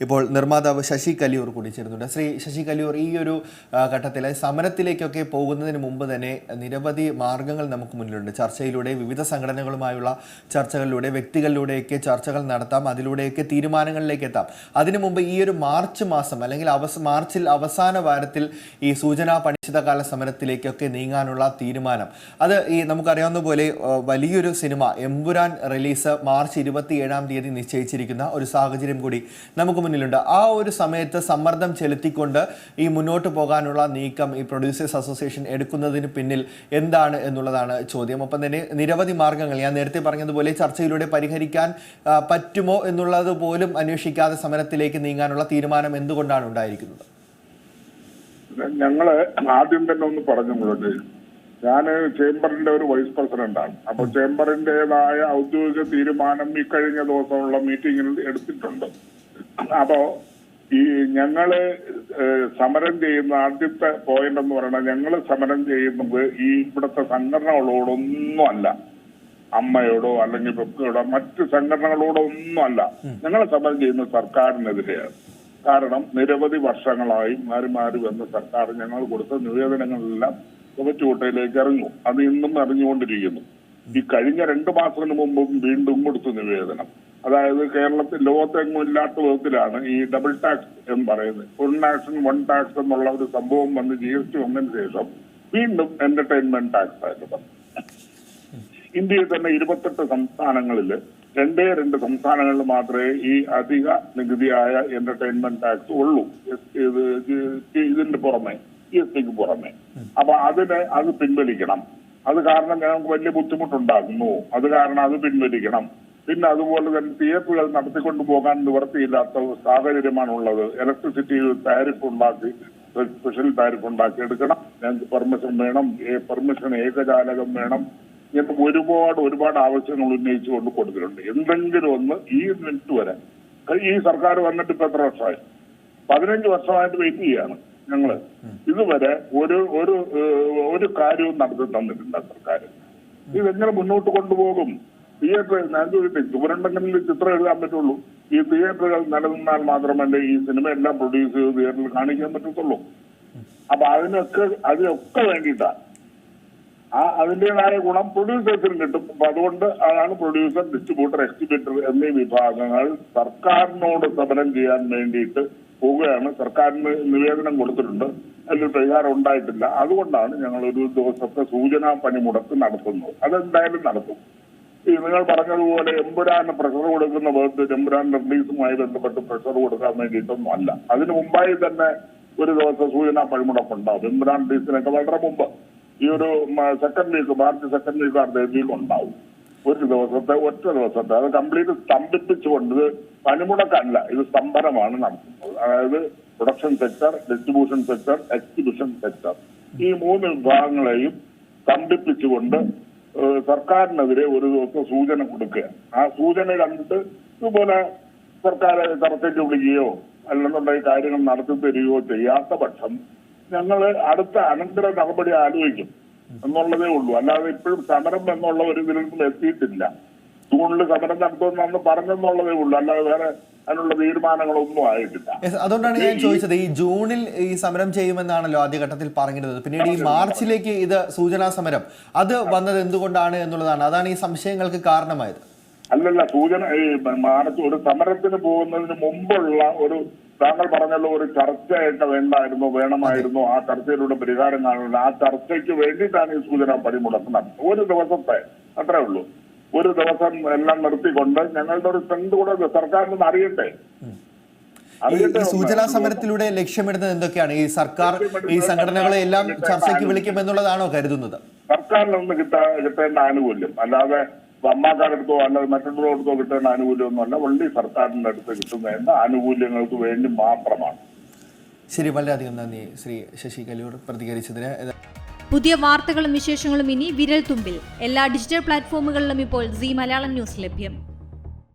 ഇപ്പോൾ നിർമ്മാതാവ് ശശി കലിയൂർ കൂടി ചേരുന്നുണ്ട്. ശ്രീ ശശി കലിയൂർ, ഈ ഒരു ഘട്ടത്തിൽ സമരത്തിലേക്കൊക്കെ പോകുന്നതിന് മുമ്പ് തന്നെ നിരവധി മാർഗങ്ങൾ നമുക്ക് മുന്നിലുണ്ട്. ചർച്ചയിലൂടെ, വിവിധ സംഘടനകളുമായുള്ള ചർച്ചകളിലൂടെ, വ്യക്തികളിലൂടെയൊക്കെ ചർച്ചകൾ നടത്താം, അതിലൂടെയൊക്കെ തീരുമാനങ്ങളിലേക്ക് എത്താം. അതിനു മുമ്പ് ഈ ഒരു മാർച്ച് മാസം അല്ലെങ്കിൽ മാർച്ചിൽ അവസാന വാരത്തിൽ ഈ സൂചനാ അനിശ്ചിതകാല സമരത്തിലേക്കൊക്കെ നീങ്ങാനുള്ള തീരുമാനം, അത് ഈ നമുക്കറിയാവുന്ന പോലെ വലിയൊരു സിനിമ എമ്പുരാൻ റിലീസ് മാർച്ച് 27 നിശ്ചയിച്ചിരിക്കുന്ന ഒരു സാഹചര്യം കൂടി നമുക്ക് മുന്നിലുണ്ട്. ആ ഒരു സമയത്ത് സമ്മർദ്ദം ചെലുത്തിക്കൊണ്ട് ഈ മുന്നോട്ട് പോകാനുള്ള നീക്കം ഈ പ്രൊഡ്യൂസേഴ്സ് അസോസിയേഷൻ എടുക്കുന്നതിന് പിന്നിൽ എന്താണ് എന്നുള്ളതാണ് ചോദ്യം. ഒപ്പം തന്നെ നിരവധി മാർഗങ്ങൾ ഞാൻ നേരത്തെ പറഞ്ഞതുപോലെ ചർച്ചയിലൂടെ പരിഹരിക്കാൻ പറ്റുമോ എന്നുള്ളത് പോലും അന്വേഷിക്കാതെ സമരത്തിലേക്ക് നീങ്ങാനുള്ള തീരുമാനം എന്തുകൊണ്ടാണ് ഉണ്ടായിരിക്കുന്നത്? ഞങ്ങള് ആദ്യം തന്നെ ഒന്ന് പറഞ്ഞുകൊണ്ട്, ഞാൻ ചേംബറിന്റെ ഒരു വൈസ് പ്രസിഡന്റാണ്. അപ്പൊ ചേംബറിന്റേതായ ഔദ്യോഗിക തീരുമാനം ഈ കഴിഞ്ഞ ദിവസമുള്ള മീറ്റിംഗിൽ എടുത്തിട്ടുണ്ട്. അപ്പോ ഈ ഞങ്ങള് സമരം ചെയ്യുന്ന ആദ്യത്തെ പോയിന്റ് എന്ന് പറയുന്നത്, ഞങ്ങള് സമരം ചെയ്യുന്നത് ഈ ഇവിടുത്തെ സംഘടനകളോടൊന്നും അല്ല, അമ്മയോടോ അല്ലെങ്കിൽ വ്യക്തിയോടോ മറ്റ് സംഘടനകളോടോ ഒന്നും അല്ല. ഞങ്ങൾ സമരം ചെയ്യുന്നത് സർക്കാരിനെതിരെയാണ്. കാരണം നിരവധി വർഷങ്ങളായി മാറി മാറി വന്ന സർക്കാർ ഞങ്ങൾ കൊടുത്ത നിവേദനങ്ങളെല്ലാം ചുവറ്റുകൊട്ടയിലേക്ക് ഇറങ്ങും. അത് ഇന്നും അറിഞ്ഞുകൊണ്ടിരിക്കുന്നു. ഈ കഴിഞ്ഞ 2 മാസത്തിന് മുമ്പും വീണ്ടും കൊടുത്ത നിവേദനം, അതായത് കേരളത്തിൽ ലോകത്തെങ്ങും ഇല്ലാത്ത വിധത്തിലാണ് ഈ ഡബിൾ ടാക്സ് എന്ന് പറയുന്നത്. 1 നാഷൻ 1 ടാക്സ് എന്നുള്ള ഒരു സംഭവം വന്ന് GST വന്നതിന് ശേഷം വീണ്ടും എന്റർടൈൻമെന്റ് ടാക്സ് ആയിട്ട് പറഞ്ഞു. ഇന്ത്യയിൽ തന്നെ 28 സംസ്ഥാനങ്ങളിൽ 2 സംസ്ഥാനങ്ങളിൽ മാത്രമേ ഈ അധിക നികുതിയായ എന്റർടൈൻമെന്റ് ടാക്സ് ഉള്ളൂ, ഇതിന്റെ പുറമെ GSTക്ക് പുറമെ. അപ്പൊ അത് പിൻവലിക്കണം. അത് കാരണം ഞങ്ങൾക്ക് വലിയ ബുദ്ധിമുട്ടുണ്ടാകുന്നു. അത് കാരണം അത് പിൻവലിക്കണം. പിന്നെ അതുപോലെ തന്നെ തിയേറ്ററുകൾ നടത്തിക്കൊണ്ടു പോകാൻ നിവൃത്തിയില്ലാത്ത സാഹചര്യമാണുള്ളത്. ഇലക്ട്രിസിറ്റി താരിഫ് ഉണ്ടാക്കി, സ്പെഷ്യൽ താരിഫ് ഉണ്ടാക്കി എടുക്കണം. ഞങ്ങൾക്ക് പെർമിഷൻ വേണം, പെർമിഷൻ ഏകജാലകം വേണം. ഇങ്ങനത്തെ ഒരുപാട് ആവശ്യങ്ങൾ ഉന്നയിച്ചുകൊണ്ട് കൊടുത്തിട്ടുണ്ട്. എന്തെങ്കിലും ഒന്ന് ഈ മിനിറ്റ് വരെ, ഈ സർക്കാർ വന്നിട്ട് ഇപ്പൊ എത്ര വർഷമായി? 15 വർഷമായിട്ട് വെയിറ്റ് ചെയ്യാണ് ഞങ്ങള്. ഇതുവരെ ഒരു കാര്യവും നടത്തി തന്നിട്ടില്ല സർക്കാർ. ഇതെങ്ങനെ മുന്നോട്ട് കൊണ്ടുപോകും? തിയേറ്റർ ചുവരണ്ടെങ്കിൽ ചിത്രം എഴുതാൻ പറ്റുള്ളൂ. ഈ തിയേറ്ററുകൾ നിലനിന്നാൽ മാത്രമല്ലേ ഈ സിനിമയെല്ലാം പ്രൊഡ്യൂസ് ചെയ്ത് തിയേറ്ററിൽ കാണിക്കാൻ പറ്റത്തുള്ളൂ. അപ്പൊ അതിനൊക്കെ വേണ്ടിയിട്ടാണ്. അതിന്റേതായ ഗുണം പ്രൊഡ്യൂസേഴ്സിനും കിട്ടും. അപ്പൊ അതുകൊണ്ട് അതാണ് പ്രൊഡ്യൂസർ, ഡിസ്ട്രിബ്യൂട്ടർ, എക്സിബിറ്റർ എന്നീ വിഭാഗങ്ങൾ സർക്കാരിനോട് സമരം ചെയ്യാൻ വേണ്ടിയിട്ട് പോവുകയാണ്. സർക്കാരിന് നിവേദനം കൊടുത്തിട്ടുണ്ട്, അതിൽ പരിഹാരം ഉണ്ടായിട്ടില്ല. അതുകൊണ്ടാണ് ഞങ്ങൾ ഒരു ദിവസത്തെ സൂചനാ പണിമുടക്ക് നടത്തുന്നത്. അതെന്തായാലും നടത്തും. ഈ നിങ്ങൾ പറഞ്ഞതുപോലെ എമ്പുരാന് പ്രഷർ കൊടുക്കുന്ന വേർഡ് എമ്പുരാൻ റിലീസുമായി ബന്ധപ്പെട്ട് പ്രഷർ കൊടുക്കാൻ വേണ്ടിയിട്ടൊന്നും അല്ല. അതിന് മുമ്പായി തന്നെ ഒരു ദിവസം സൂചനാ പണിമുടക്കുണ്ടാവും. എമ്പുരാൻ റിലീസിനൊക്കെ വളരെ മുമ്പ് ഈ ഒരു second week, March second week ഡൽഹിയിൽ ഉണ്ടാവും. ഒറ്റ ദിവസത്തെ അത് കംപ്ലീറ്റ് സ്തംഭിപ്പിച്ചുകൊണ്ട്, ഇത് പണിമുടക്കല്ല, ഇത് സ്തംഭനമാണ് നടത്തുന്നത്. അതായത് production sector, distribution sector, exhibition sector, ഈ 3 വിഭാഗങ്ങളെയും സ്തംഭിപ്പിച്ചുകൊണ്ട് സർക്കാരിനെതിരെ ഒരു ദിവസം സൂചന കൊടുക്കുക. ആ സൂചന കണ്ടിട്ട് ഇതുപോലെ സർക്കാർ ചർച്ചയ്ക്ക് വിളിക്കുകയോ അല്ലെന്നുണ്ടെങ്കിൽ കാര്യങ്ങൾ നടത്തി തരികയോ ചെയ്യാത്ത പക്ഷം ഞങ്ങൾ അടുത്ത അനന്തര നടപടി ആലോചിക്കും എന്നുള്ളതേ ഉള്ളൂ. അല്ലാതെ ഇപ്പോഴും സമരം എന്നുള്ള ഒരു ഇതിലൊന്നും എത്തിയിട്ടില്ല. ജൂണിൽ സമരം നടത്തുമെന്ന് പറഞ്ഞെന്നുള്ളതേ ഉള്ളൂ. അല്ലാതെ വേറെ അതിനുള്ള തീരുമാനങ്ങളൊന്നും ആയിട്ടില്ല. അതുകൊണ്ടാണ് ഞാൻ ചോദിച്ചത്, ഈ ജൂണിൽ ഈ സമരം ചെയ്യുമെന്നാണല്ലോ ആദ്യഘട്ടത്തിൽ പറഞ്ഞിരുന്നത്. പിന്നീട് ഈ മാർച്ചിലേക്ക് ഇത് സൂചനാ സമരം അത് വന്നത് എന്തുകൊണ്ടാണ് എന്നുള്ളതാണ്. അതാണ് ഈ സംശയങ്ങൾക്ക് കാരണമായത്. അല്ലല്ല, സൂചന ഈ മാർച്ച് ഒരു സമരത്തിന് പോകുന്നതിന് മുമ്പുള്ള ഒരു, താങ്കൾ പറഞ്ഞല്ലോ, ഒരു ചർച്ചയായിട്ട് വേണമായിരുന്നു. ആ ചർച്ചയിലൂടെ പരിഹാരം കാണുന്നത്. ആ ചർച്ചയ്ക്ക് വേണ്ടിയിട്ടാണ് ഈ സൂചനാ പണിമുടക്ക് നടത്തുന്നത്. ഒരു ദിവസത്തെ അത്രേ ഉള്ളൂ. ഒരു ദിവസം എല്ലാം നിർത്തിക്കൊണ്ട് ഞങ്ങളുടെ ഒരു സ്ട്രെങ്ത് കൂടെ സർക്കാരിന് അറിയട്ടെ. സൂചനാ സമരത്തിലൂടെ ലക്ഷ്യമിടുന്നത് എന്തൊക്കെയാണ്? ഈ സർക്കാർ ഈ സംഘടനകളെ എല്ലാം ചർച്ചയ്ക്ക് വിളിക്കുമെന്നുള്ളതാണോ കരുതുന്നത്? സർക്കാരിൽ നിന്ന് കിട്ടേണ്ട ആനുകൂല്യം, അല്ലാതെ അമ്മാക്കാരെടുത്തോ അല്ലാതെ മറ്റുള്ളവരെടുത്തോ കിട്ടേണ്ട ആനുകൂല്യമൊന്നുമല്ല. വള്ളി സർക്കാരിന്റെ അടുത്ത് കിട്ടുന്ന ആനുകൂല്യങ്ങൾക്ക് വേണ്ടി മാത്രമാണ്. ശരി, വളരെയധികം നന്ദി ശ്രീ ശശി കലിയൂർ പ്രതികരിച്ചതിന്. പുതിയ വാർത്തകളും വിശേഷങ്ങളും ഇനി വിരൽ തുമ്പിൽ. എല്ലാ ഡിജിറ്റൽ പ്ലാറ്റ്ഫോമുകളിലും ഇപ്പോൾ സീ മലയാളം ന്യൂസ് ലഭ്യം.